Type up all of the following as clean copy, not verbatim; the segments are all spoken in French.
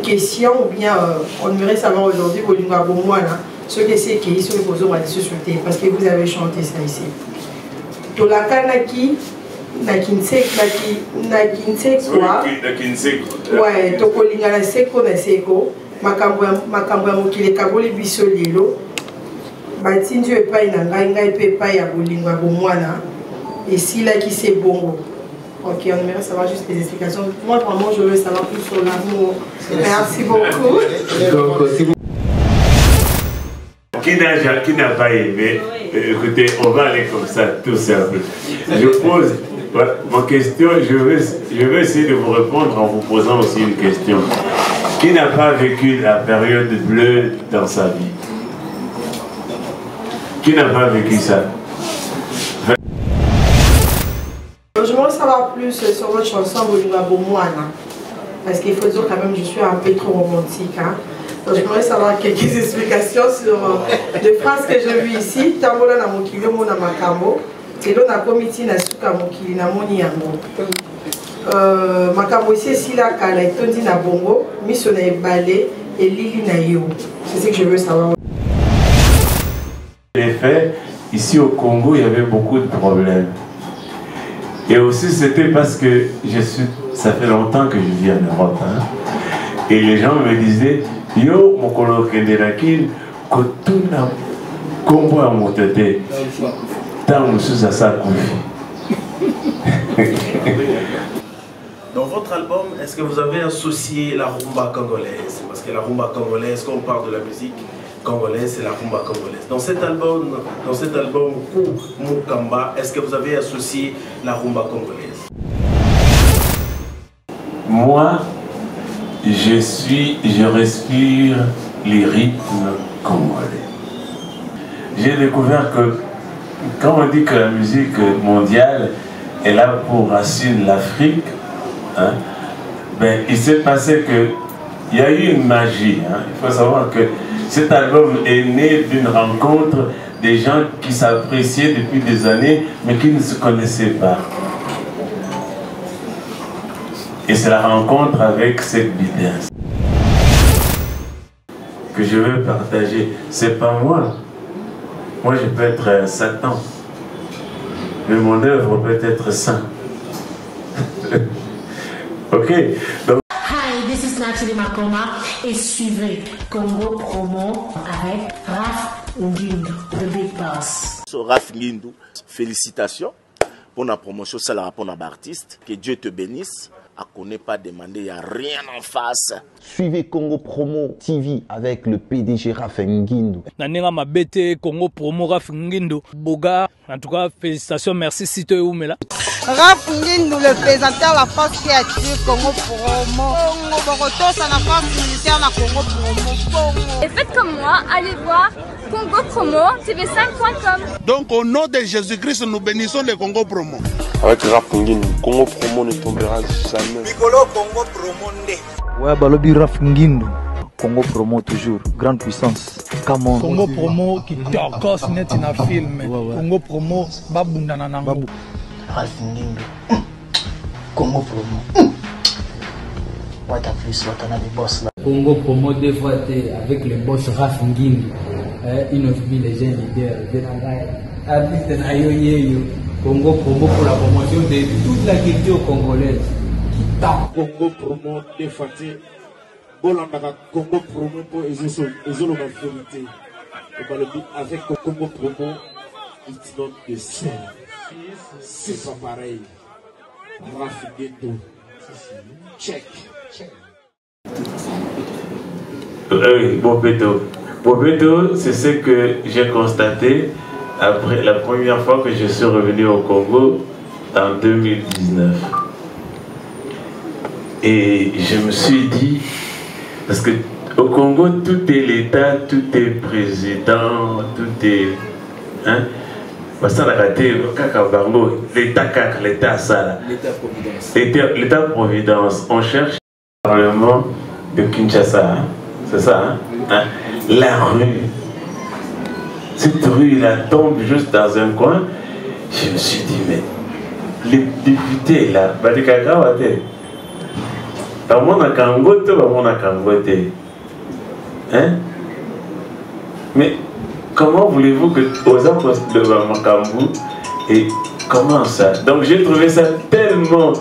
Question ou bien on aimerait savoir aujourd'hui au Lingua Bomwana ce que c'est qui sont les besoins de société parce que vous avez chanté ça ici. Tolaka naki na kinsek quoi? Ouais, tokolinga na seko makambo ya mokili kaboli biso lelo. Batindu epai na ngai pe epai ya Lingua Bomwana et si là qui c'est bon. Ok, on aimerait savoir juste des explications. Moi, vraiment, je veux savoir plus sur l'amour. Merci beaucoup. Qui n'a pas aimé, écoutez, on va aller comme ça, tout simple. Je pose ma question, je vais essayer de vous répondre en vous posant aussi une question. Qui n'a pas vécu la période bleue dans sa vie? Qui n'a pas vécu ça? Je voudrais savoir plus sur votre chanson Lingua Bomwana. Parce qu'il faut dire quand même je suis un peu trop romantique. Hein. Donc je voudrais savoir quelques explications sur des phrases que j'ai vues ici. Tambola na mokili mona makambo. Et là na komiti na suka mokili na moni yango. Makambo ici la kala etondi na bongo, miso na ebale et lili na yo. C'est ce que je veux savoir. En effet, ici au Congo, il y avait beaucoup de problèmes. Et aussi, c'était parce que ça fait longtemps que je vis en Europe. Hein. Et les gens me disaient, yo, mon coloc de la Kine, que tout n'a combo à mon tête. Tant que ça ça Dans votre album, est-ce que vous avez associé la rumba congolaise? Parce que la rumba congolaise, quand on parle de la musique congolaise, c'est la rumba congolaise. Dans cet album Kou Mukamba, est-ce que vous avez associé la rumba congolaise? Moi, je respire les rythmes congolais. J'ai découvert que quand on dit que la musique mondiale est là pour racine l'Afrique, hein, ben, il s'est passé qu'il y a eu une magie. Hein. Il faut savoir que cet album est né d'une rencontre des gens qui s'appréciaient depuis des années, mais qui ne se connaissaient pas. Et c'est la rencontre avec cette Bidens que je veux partager. C'est pas moi. Moi, je peux être un Satan. Mais mon œuvre peut être saint. Ok. Donc, hi, this is Nathalie Makoma et suivez Congo Promo avec Raph Ngindu, The Big Boss. So, Raph Ngindu, félicitations pour la promotion, c'est la rapport d'artiste. Que Dieu te bénisse. À qu'on n'ait pas demandé, il n'y a rien en face. Suivez Congo Promo TV avec le PDG Raph Ngindu. Nanenga Mabete, Congo Promo, Raph Ngindu. Boga, en tout cas, félicitations, merci Sito Oumela. Raph Ngindu, le présentateur de la force créative Congo Promo. Boroto, ça n'a pas militaire na Congo Promo. Et faites comme moi, allez voir Congo Promo, tv5.com. Donc au nom de Jésus-Christ, nous bénissons le Congo Promo. Avec Raph Ngindu, Congo Promo ne tombera jamais. Nicolo Congo Promo nde. Ouais, balobi Raph Ngindu. Congo Promo toujours, grande puissance. Come on. Congo Promo qui t'orcos net na film. Congo Promo, babundana nango. Raph Ngindu. Congo Promo. What a plus, what a boss là. Congo Promo deux fois avec le boss Raph Ngindu. Une of me les jeunes leaders. Artiste na yo. Congo Promo pour la promotion de toute la culture congolaise. Congo Promo deux fois Bolandaka Congo Promo pour Ezolo la vérité. Avec Congo Promo, it's not the same. C'est pas pareil. Raph Ngindu. Check. Bobeto, c'est ce que j'ai constaté après la première fois que je suis revenu au Congo en 2019. Et je me suis dit, parce que au Congo, tout est l'État, tout est président, tout est... Hein? L'État-providence. On cherche le Parlement de Kinshasa. Hein? C'est ça, hein? La rue. Cette rue, là, tombe juste dans un coin. Je me suis dit, mais les députés, là, Hein? Mais comment voulez-vous que aux apôtres de Makambu et comment ça? Donc j'ai trouvé ça tellement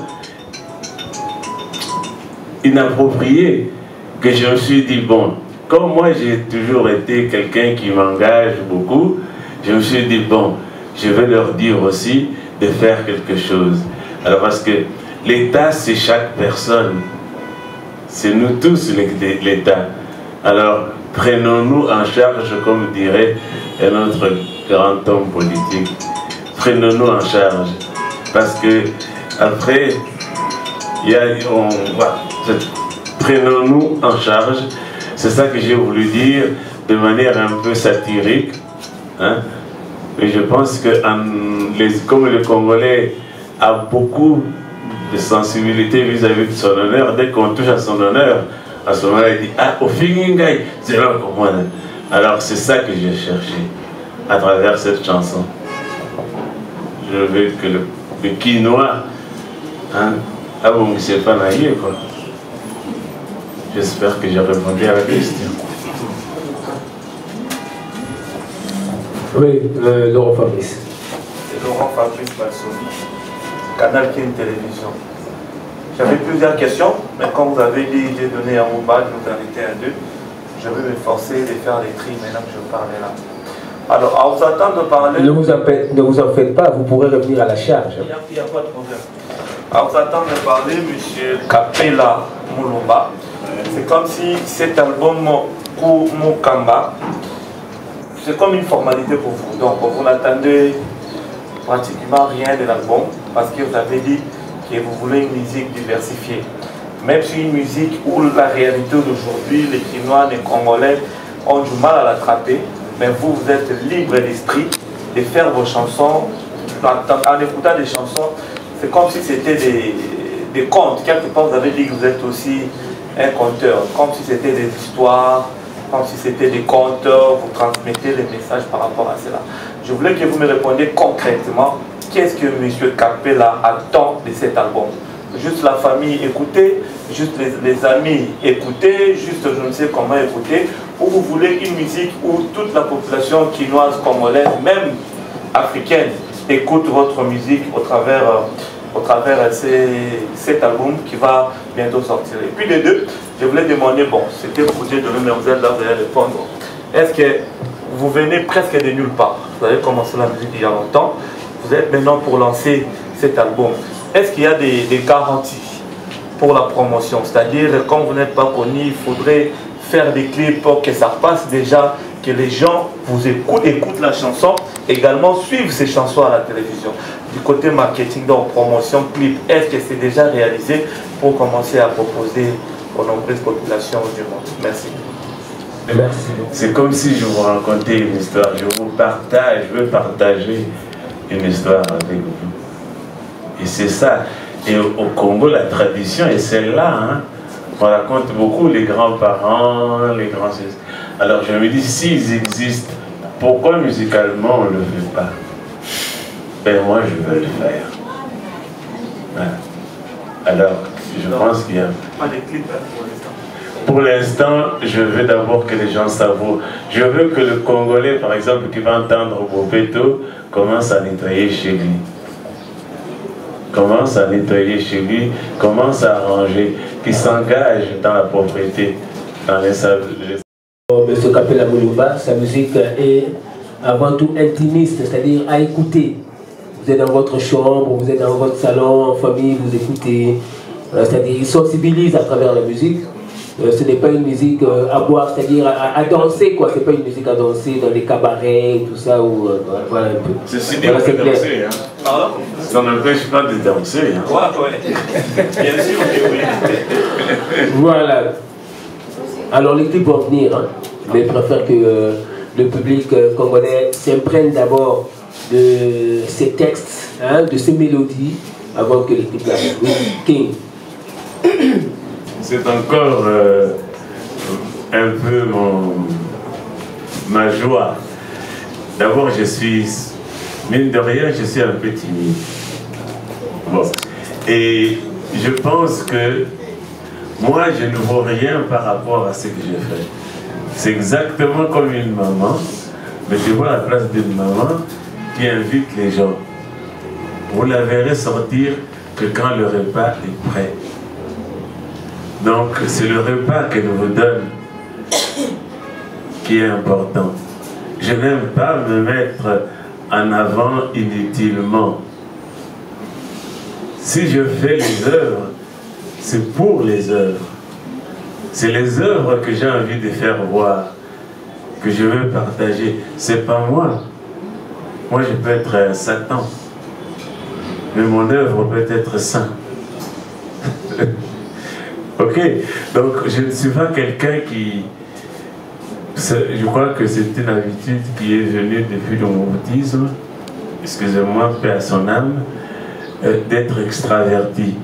inapproprié que je me suis dit, bon, comme moi j'ai toujours été quelqu'un qui m'engage beaucoup, je me suis dit, bon, je vais leur dire aussi de faire quelque chose. Alors parce que l'État c'est chaque personne, c'est nous tous l'État. Alors prenons-nous en charge, comme dirait un autre grand homme politique, prenons-nous en charge. Parce que après, prenons-nous en charge. C'est ça que j'ai voulu dire de manière un peu satirique. Hein? Et je pense que comme le Congolais a beaucoup de sensibilité vis-à-vis de son honneur, dès qu'on touche à son honneur, à ce moment-là, il dit, ah, au Fingingai, c'est là comme moi. Alors c'est ça que j'ai cherché à travers cette chanson. Je veux que le quinoa, hein, ah bon, c'est pas naïf, quoi. J'espère que j'ai répondu à la question. Oui, Laurent Fabrice. Laurent Fabrice Balsoni, Canal King Télévision. J'avais plusieurs questions, mais quand vous avez dit, j'ai donné un mot bas, je vous arrêter à 2. Je vais m'efforcer de faire les tris maintenant que je parlais là. Alors, à vous attendre de parler... Ne vous en faites pas, vous pourrez revenir à la charge. Il n'y a pas de problème. À vous attendre de parler, M. Kapela Mulumba. C'est comme si cet album Mokamba, c'est comme une formalité pour vous. Donc, vous n'attendez pratiquement rien de l'album parce que vous avez dit que vous voulez une musique diversifiée. Même si une musique où la réalité d'aujourd'hui, les Quinois, les Congolais ont du mal à l'attraper, mais vous, vous êtes libre d'esprit de faire vos chansons. En écoutant des chansons, c'est comme si c'était des contes. Quelque part, vous avez dit que vous êtes aussi un conteur, comme si c'était des histoires, comme si c'était des contes, vous transmettez les messages par rapport à cela. Je voulais que vous me répondiez concrètement, qu'est-ce que M. Kapela attend de cet album? Juste la famille écouter, juste les amis écouter, juste je ne sais comment écouter, ou vous voulez une musique où toute la population quinoise, congolaise, même africaine, écoute votre musique au travers cet album qui va bientôt sortir. Et puis les deux, je voulais demander, bon, c'était pour dire de nous, vous êtes là, vous allez répondre. Est-ce que vous venez presque de nulle part? Vous avez commencé la musique il y a longtemps, vous êtes maintenant pour lancer cet album. Est-ce qu'il y a des garanties pour la promotion? C'est-à-dire, quand vous n'êtes pas connu, il faudrait faire des clips pour que ça passe déjà, que les gens vous écoutent la chanson, également suivent ces chansons à la télévision. Du côté marketing, donc promotion, clip, est-ce que c'est déjà réalisé pour commencer à proposer aux nombreuses populations du monde? Merci. Merci. C'est comme si je vous racontais une histoire. Je veux partager une histoire avec vous. Et c'est ça. Et au Congo, la tradition est celle-là. Hein. On raconte beaucoup les grands-parents, les grands... Alors je me dis, s'ils existent, pourquoi musicalement on ne le fait pas? Ben moi, je veux le faire. Voilà. Alors, je pense qu'il y a... Pas de clips pour l'instant. Pour l'instant, je veux d'abord que les gens savourent. Je veux que le Congolais, par exemple, qui va entendre Bobeto, commence à nettoyer chez lui. Commence à nettoyer chez lui, commence à arranger, qui s'engage dans la propriété, dans les sables. M. Kapela Mulumba, sa musique est avant tout intimiste, c'est-à-dire à écouter. Vous êtes dans votre chambre, vous êtes dans votre salon, en famille, vous écoutez. C'est-à-dire, il sensibilise à travers la musique. Ce n'est pas une musique à boire, c'est-à-dire à danser, quoi. C'est pas une musique à danser dans les cabarets, tout ça, ou voilà un peu. Ceci dit, voilà, on peut danser, hein. Pardon? Ça n'empêche pas de danser, hein. Ouais. Bien sûr, oui. Voilà. Alors les clips vont venir, hein. Mais je préfère que le public congolais s'imprègne d'abord de ces textes, hein, de ces mélodies, avant que les clips arrivent. Oui, King. C'est encore un peu ma joie. D'abord, je suis, mine de rien, je suis un peu timide. Bon. Et je pense que Moi, je ne vaux rien par rapport à ce que j'ai fait. C'est exactement comme une maman, mettez-vous à la place d'une maman qui invite les gens. Vous la verrez sortir que quand le repas est prêt. Donc, c'est le repas qu'elle vous donne qui est important. Je n'aime pas me mettre en avant inutilement. Si je fais les œuvres, c'est pour les œuvres. C'est les œuvres que j'ai envie de faire voir, que je veux partager. C'est pas moi. Moi, je peux être un Satan. Mais mon œuvre peut être saint. Ok, donc je ne suis pas quelqu'un qui... Je crois que c'est une habitude qui est venue depuis le bouddhisme, excusez-moi, paix à son âme, d'être extraverti.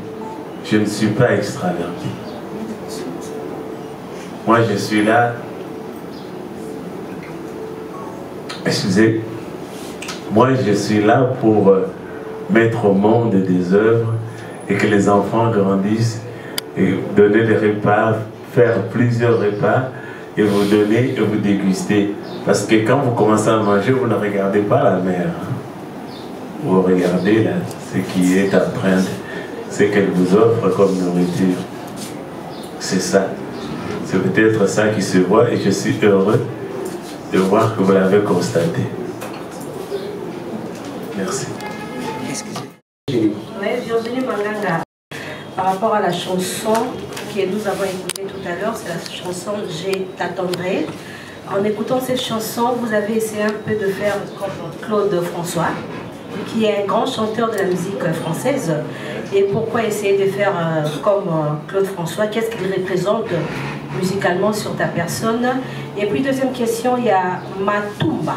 Je ne suis pas extraverti. Moi, je suis là... Excusez, moi, je suis là pour mettre au monde des œuvres et que les enfants grandissent et donner des repas, faire plusieurs repas et vous donner et vous déguster. Parce que quand vous commencez à manger, vous ne regardez pas la mer. Vous regardez là, ce qui est en train de... ce qu'elle vous offre comme nourriture. C'est ça. C'est peut-être ça qui se voit et je suis heureux de voir que vous l'avez constaté. Merci. Oui, Virginie Manganga. Par rapport à la chanson que nous avons écoutée tout à l'heure, c'est la chanson « Je t'attendrai ». En écoutant cette chanson, vous avez essayé un peu de faire comme Claude François, qui est un grand chanteur de la musique française. Et pourquoi essayer de faire comme Claude François? Qu'est-ce qu'il représente musicalement sur ta personne? Et puis deuxième question, il y a Matumba.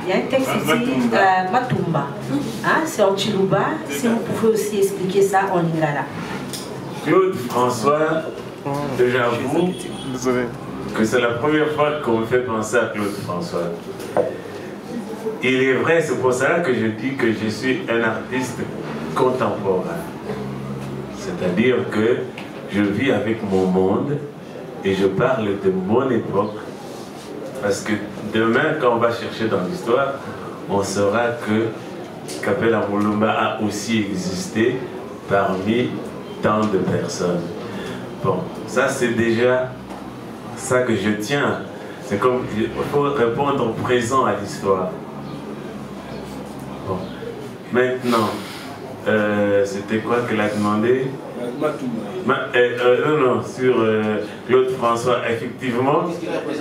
Il y a un texte ici, Matumba. Hein, c'est en Chiluba. Si vous pouvez aussi expliquer ça en lingala. Claude François, j'avoue que c'est la première fois qu'on me fait penser à Claude François. Il est vrai, c'est pour ça que je dis que je suis un artiste contemporain. C'est-à-dire que je vis avec mon monde et je parle de mon époque. Parce que demain, quand on va chercher dans l'histoire, on saura que Kapela Mulumba a aussi existé parmi tant de personnes. Bon, ça c'est déjà ça que je tiens. C'est comme, il faut répondre au présent à l'histoire. Bon. Maintenant, c'était quoi qu'elle a demandé? Non, sur Claude François, effectivement,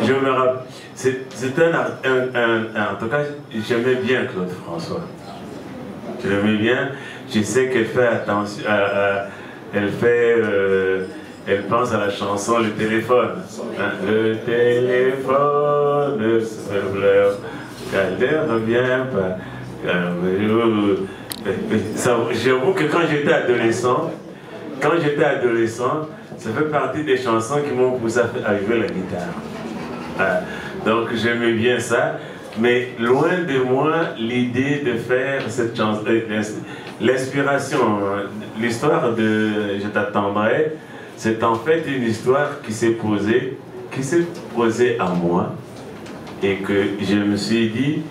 je me rappelle. C'est en tout cas, j'aimais bien Claude François. Je l'aimais bien. Je sais qu'elle fait attention, elle pense à la chanson Le téléphone. Hein, le téléphone se pleure, quand elle revient pas. J'avoue que quand j'étais adolescent, ça fait partie des chansons qui m'ont poussé à jouer la guitare. Donc j'aimais bien ça, mais loin de moi l'idée de faire cette chanson, l'inspiration, l'histoire de Je t'attendrai, c'est en fait une histoire qui s'est posée à moi et que je me suis dit,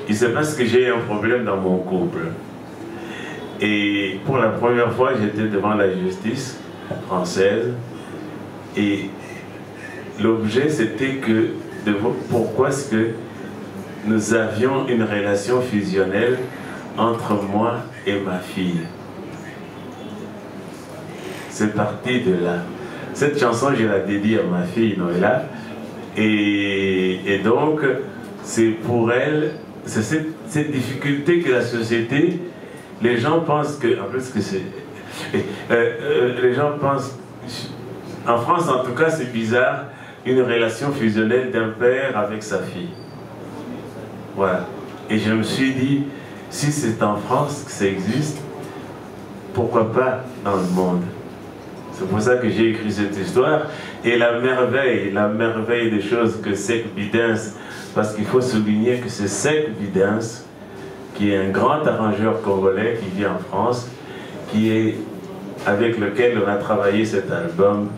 il se passe que j'ai un problème dans mon couple. Et pour la première fois, j'étais devant la justice française et l'objet c'était que de voir pourquoi est-ce que nous avions une relation fusionnelle entre moi et ma fille. C'est parti de là. Cette chanson, je la dédie à ma fille Noëlla et donc c'est pour elle, c'est cette difficulté que la société, les gens pensent que, en plus que c'est, les gens pensent, en France en tout cas c'est bizarre, une relation fusionnelle d'un père avec sa fille. Voilà. Et je me suis dit, si c'est en France que ça existe, pourquoi pas dans le monde? C'est pour ça que j'ai écrit cette histoire. Et la merveille des choses que Seck Bidens, parce qu'il faut souligner que c'est Seck Bidens, qui est un grand arrangeur congolais qui vit en France, qui est avec lequel on a travaillé cet album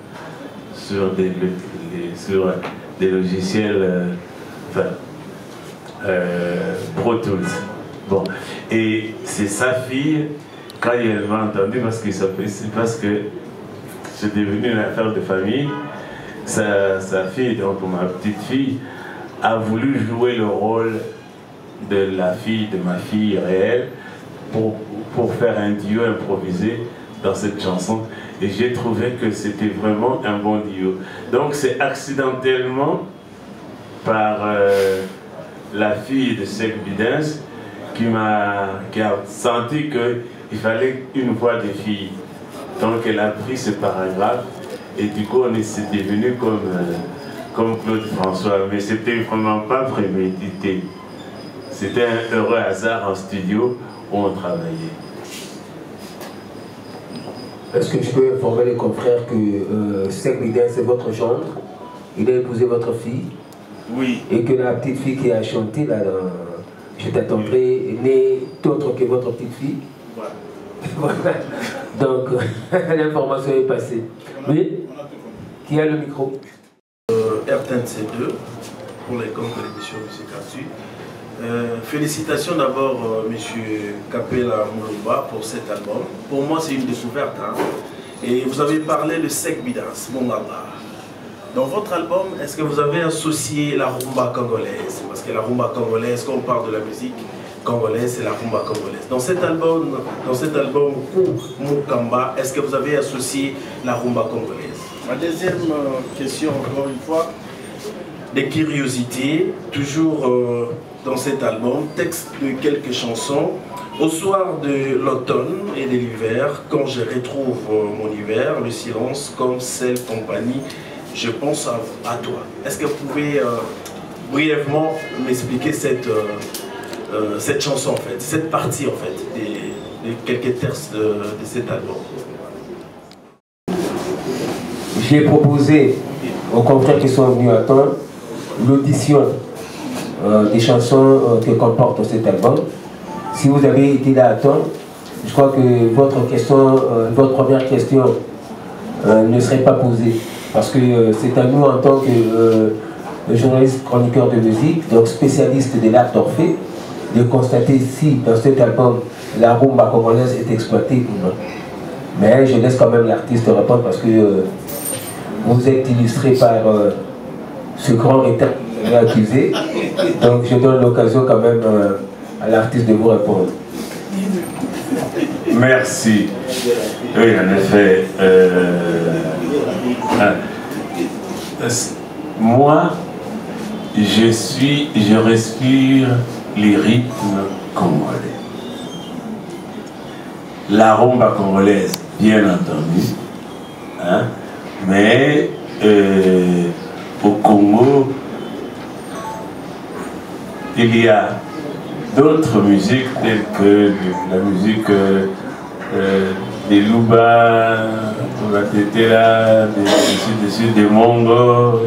sur des logiciels Pro Tools. Bon. Et c'est sa fille, quand elle m'a entendu, parce que c'est devenu une affaire de famille, sa fille, donc ma petite fille, a voulu jouer le rôle de la fille de ma fille réelle pour faire un duo improvisé dans cette chanson. Et j'ai trouvé que c'était vraiment un bon duo. Donc c'est accidentellement par la fille de Sek Bidens qui a senti qu'il fallait une voix de fille. Donc elle a pris ce paragraphe et du coup on est devenu comme Claude François. Mais c'était vraiment pas prémédité. C'était un heureux hasard en studio où on travaillait. Est-ce que je peux informer les confrères que Sek Bidens c'est votre gendre? Il a épousé votre fille? Oui. Et que la petite fille qui a chanté là dans Je t'attendrai n'est autre que votre petite fille? Voilà. Donc l'information est passée. Oui. Qui a le micro? RTNC2 pour les comptes de l'émission Musique Actu. Félicitations d'abord M. Kapela Mulumba pour cet album. Pour moi c'est une découverte. Hein. Et vous avez parlé de Sek Bidens, mon Allah. Dans votre album, est-ce que vous avez associé la rumba congolaise? Parce que la rumba congolaise, quand on parle de la musique congolaise, c'est la rumba congolaise. Dans cet album Mukamba, est-ce que vous avez associé la rumba congolaise? Ma deuxième question, encore une fois, des curiosités, toujours dans cet album, texte de quelques chansons. Au soir de l'automne et de l'hiver, quand je retrouve mon hiver, le silence comme celle compagnie, je pense à toi. Est-ce que vous pouvez brièvement m'expliquer cette chanson en fait, cette partie en fait, des quelques textes de cet album? J'ai proposé aux confrères qui sont venus attendre l'audition des chansons que comporte cet album. Si vous avez été là à temps, je crois que votre question, votre première question ne serait pas posée. Parce que c'est à nous en tant que journaliste chroniqueur de musique, donc spécialiste de l'art d'Orphée, de constater si dans cet album la rumba congolaise est exploitée ou non. Mais je laisse quand même l'artiste répondre parce que vous êtes illustré par ce grand état accusé. Donc je donne l'occasion quand même à l'artiste de vous répondre. Merci. Oui, en effet. Moi, je respire les rythmes congolais. La rumba congolaise, bien entendu, hein, mais au Congo, il y a d'autres musiques telles que la musique des Luba, la Tetela, des Mongo,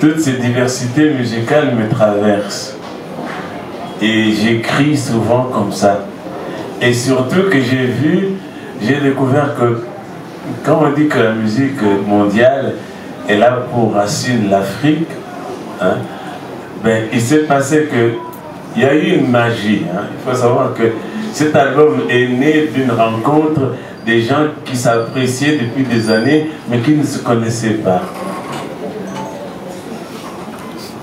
toutes ces diversités musicales me traversent. Et j'écris souvent comme ça. Et surtout que j'ai découvert que quand on dit que la musique mondiale est là pour racine l'Afrique, hein, ben, il s'est passé qu'il y a eu une magie. Hein. Il faut savoir que cet album est né d'une rencontre des gens qui s'appréciaient depuis des années, mais qui ne se connaissaient pas.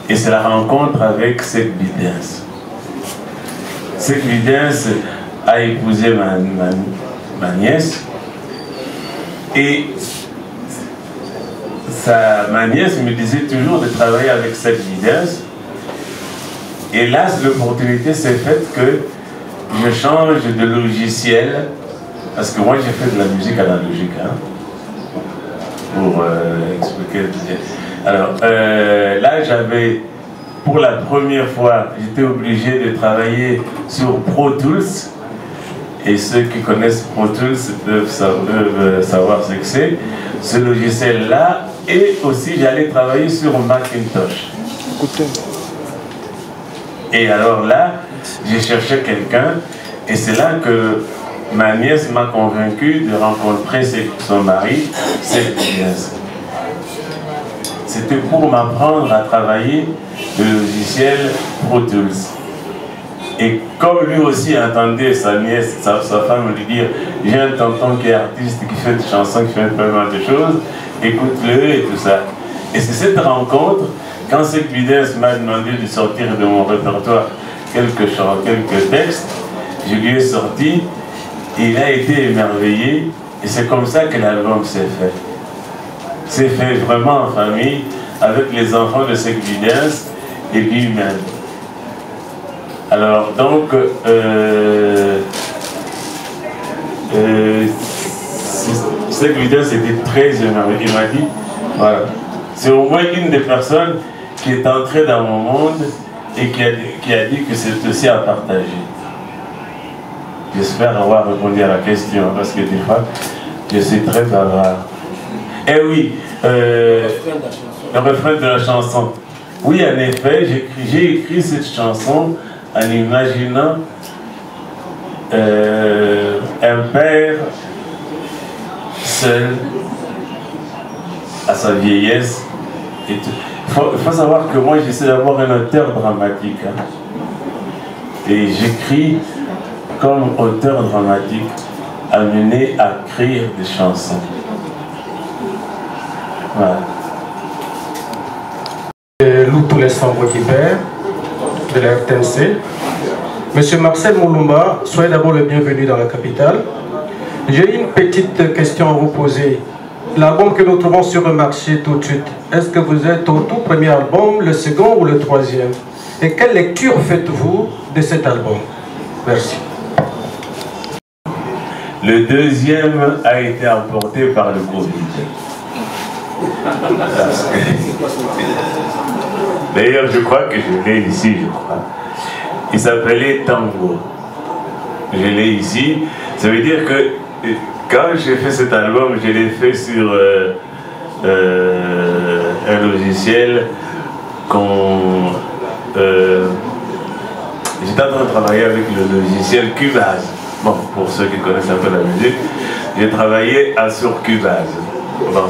Et c'est la rencontre avec Sek Bidens. Sek Bidens a épousé ma nièce, et ma nièce me disait toujours de travailler avec Sek Bidens. Et là, l'opportunité s'est faite que je change de logiciel, parce que moi j'ai fait de la musique analogique, hein, pour expliquer. Alors là, j'avais, pour la première fois, j'étais obligé de travailler sur Pro Tools, et ceux qui connaissent Pro Tools peuvent savoir ce que c'est, ce logiciel-là, et aussi j'allais travailler sur Macintosh. Et alors là, j'ai cherché quelqu'un, et c'est là que ma nièce m'a convaincu de rencontrer son mari, cette nièce. C'était pour m'apprendre à travailler le logiciel Pro Tools. Et comme lui aussi entendait sa nièce, sa femme lui dire « J'ai un tonton qui est artiste, qui fait des chansons, qui fait vraiment de choses, écoute-le et tout ça ». Et c'est cette rencontre, quand cette vidéaste m'a demandé de sortir de mon répertoire quelques textes, je lui ai sorti, il a été émerveillé, et c'est comme ça que l'album s'est fait. C'est fait vraiment en famille, avec les enfants de cette vidéaste et lui-même. Alors donc, cette vidéaste était très émerveillée. Il m'a dit, voilà, c'est au moins une des personnes qui est entrée dans mon monde et qui a dit que c'est aussi à partager. J'espère avoir répondu à la question, parce que des fois, je suis très bavard. Eh oui, le refrain de la chanson. Oui, en effet, j'ai écrit cette chanson en imaginant un père seul à sa vieillesse. Il faut savoir que moi, j'essaie d'avoir un auteur dramatique. Hein. Et j'écris comme auteur dramatique, amené à écrire des chansons. Voilà. Loup tous les sambres qui perd de la RTNC. Monsieur Marcel Moulumba, soyez d'abord le bienvenu dans la capitale. J'ai une petite question à vous poser. L'album que nous trouvons sur le marché tout de suite, est-ce que vous êtes au tout premier album, le second ou le troisième? Et quelle lecture faites-vous de cet album? Merci. Le deuxième a été emporté par le Covid. D'ailleurs, je crois que je l'ai ici, je crois. Il s'appelait Tango. Je l'ai ici. Ça veut dire que quand j'ai fait cet album, je l'ai fait sur un logiciel qu'on... J'étais en train de travailler avec le logiciel Cubase. Bon, pour ceux qui connaissent un peu la musique, j'ai travaillé sur Cubase. Bon.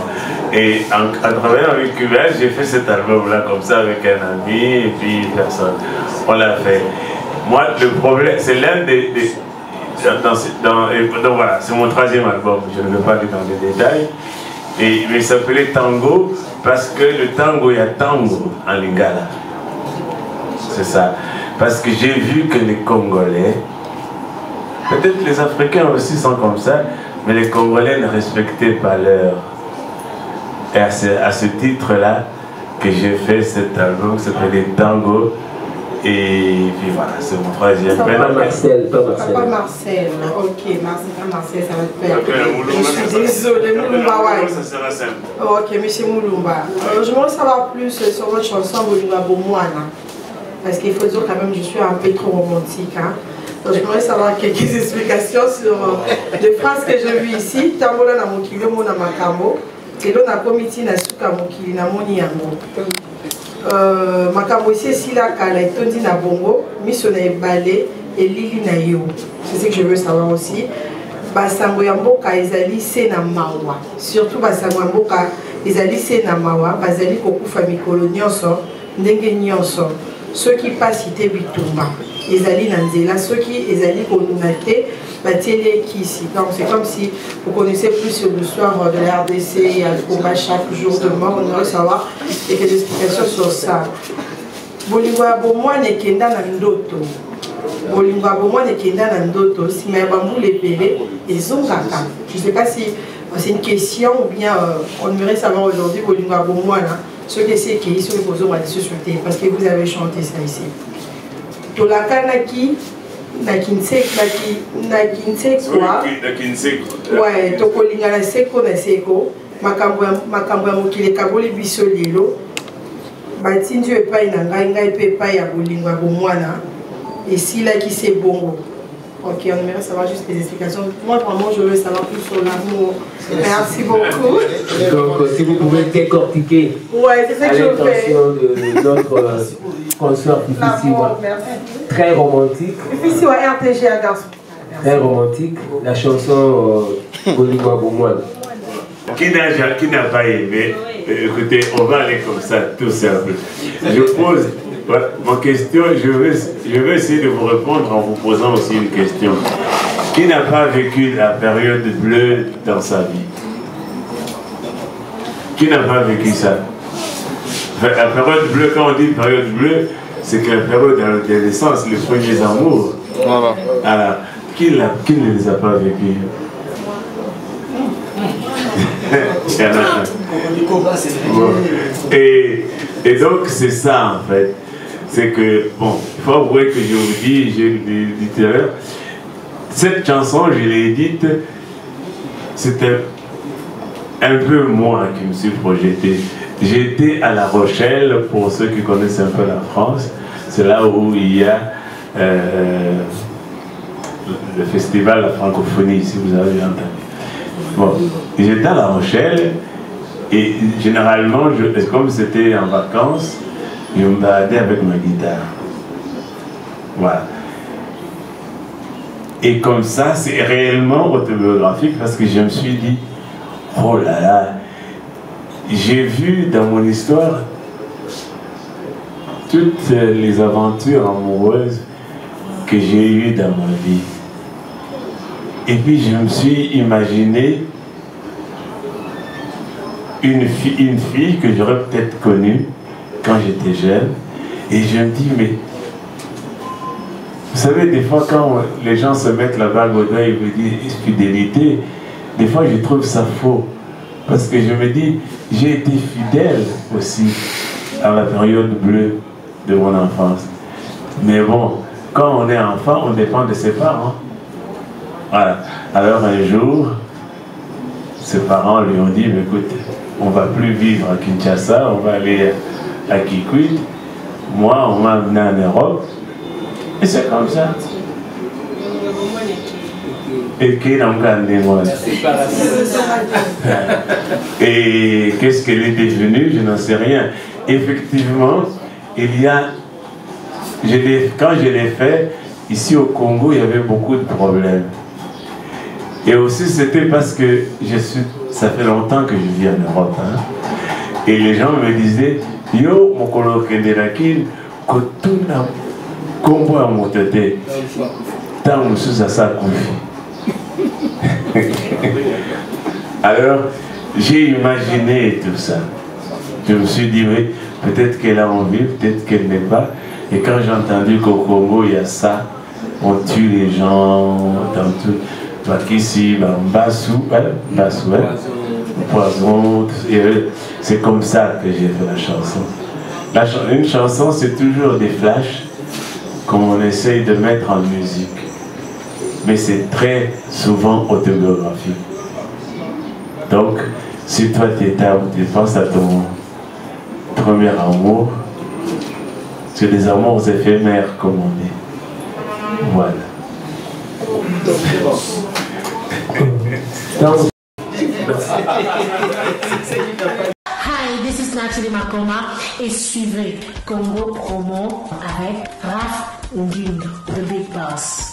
Et en travaillant avec Cubase, j'ai fait cet album-là comme ça avec un ami et puis personne. On l'a fait. Moi, le problème, c'est l'un des... donc voilà, c'est mon troisième album, je ne vais pas aller dans les détails. Mais il s'appelait Tango parce que le tango, il y a tango en lingala. C'est ça. Parce que j'ai vu que les Congolais, peut-être les Africains aussi sont comme ça, mais les Congolais ne respectaient pas l'heure. Et à ce titre-là que j'ai fait cet album qui s'appelait Tango. Et puis voilà, c'est mon troisième. Pas Marcel, pas Marcel. Pas Marcel, ok, Marcel, ça va te faire. Je suis désolée, Moulumba, ouais. Ça sera simple. Ok, monsieur Moulumba. J'aimerais savoir plus sur votre chanson Bolinga Bomwana. Parce qu'il faut dire quand même, je suis un peu trop romantique. Hein. Donc j'aimerais savoir quelques explications sur les phrases que j'ai vues ici. Tambola na mokili mona makambo. Et là, on a commis na suka mokili na moni yango. Makambo ici, si la kala est tondi na bongo, miso na ebale et lili na yo. C'est ce que je veux savoir aussi. Basango ya mboka ezali se na mawa. Surtout basango ya mboka ezali se na mawa, bazali kokufa mikolo nyonso, ndenge nyonso. Ceux qui passent cité bitumba, ezali na nzela, ceux qui ezali konuna te, batiele kisi. Donc c'est comme si vous connaissez plus sur l'histoire de la RDC, il y a le combat chaque jour de mort, on aimerait savoir et quelques explications sur ça. Bolingwa bomwane kenda na ndoto. Bolingwa bomwane kenda na ndoto, si ma bambou les pélés, ils ont kaka. Je ne sais pas si c'est une question ou bien on aimerait savoir aujourd'hui Bolingwa bomwane. Ceux qui essaient qui sont les besoins de société parce que vous avez chanté ça ici. Tolaka naki nakinse quoi? Ouais, tokolinga na seko na seko. Makambo ya mokili kaboli biso lelo. Batindu epai na ngai ngai pe epai ya bolingwa bomwana. Et si là qui c'est bongo. Ok, on aimerait savoir juste les explications. Moi, vraiment, je veux savoir plus sur l'amour. Merci beaucoup. Donc, si vous pouvez décortiquer à l'intention de notre concert difficile, très romantique. Difficile, RTG à garçon. très romantique, la chanson Bolingwa Boumouane. Qui n'a pas aimé? Écoutez, on va aller comme ça, tout simple. Je pose ma question, je vais essayer de vous répondre en vous posant aussi une question. Qui n'a pas vécu la période bleue dans sa vie? Qui n'a pas vécu ça? La période bleue, quand on dit période bleue, c'est que la période d'adolescence, les premiers amours. Voilà. Alors, qui ne les a pas vécus? Et donc c'est ça en fait. C'est que, bon, il faut avouer que je vous dis, j'ai dit tout à l'heure, cette chanson, je l'ai dite, c'était un peu moi qui me suis projeté. J'étais à La Rochelle, pour ceux qui connaissent un peu la France, c'est là où il y a le festival La Francophonie, si vous avez entendu. Bon, j'étais à La Rochelle et généralement, comme c'était en vacances, je me baladais avec ma guitare. Voilà. Et comme ça, c'est réellement autobiographique parce que je me suis dit, oh là là, j'ai vu dans mon histoire toutes les aventures amoureuses que j'ai eues dans ma vie. Et puis je me suis imaginé une fille que j'aurais peut-être connue quand j'étais jeune. Et je me dis, mais vous savez, des fois quand les gens se mettent la bague au doigt et me disent fidélité, des fois je trouve ça faux. Parce que je me dis, j'ai été fidèle aussi à la période bleue de mon enfance. Mais bon, quand on est enfant, on dépend de ses parents. Voilà. Alors un jour, ses parents lui ont dit, mais écoute, on ne va plus vivre à Kinshasa, on va aller à Kikwit. Moi, on m'a amené en Europe. Et c'est comme ça. Et qu'est-ce qu'elle est devenue? Je n'en sais rien. Effectivement, il y a... Quand je l'ai fait, ici au Congo, il y avait beaucoup de problèmes. Et aussi, c'était parce que ça fait longtemps que je vis en Europe. Hein. Et les gens me disaient, yo, mon coloc de la Kine, Kotuna, Combo à mon tête, tant sous à sa Alors, j'ai imaginé tout ça. Je me suis dit, oui, peut-être qu'elle a envie, peut-être qu'elle n'est pas. Et quand j'ai entendu qu'au Congo, il y a ça, on tue les gens dans tout. Ici, Bassou, poison, c'est comme ça que j'ai fait la chanson. Une chanson, c'est toujours des flashs qu'on essaye de mettre en musique. Mais c'est très souvent autobiographique. Donc, si toi tu penses à ton premier amour, c'est des amours éphémères, comme on dit. Voilà. Hi, this is Nathalie Makoma et suivez Congo Promo avec Raph Ngindu, The Big Boss.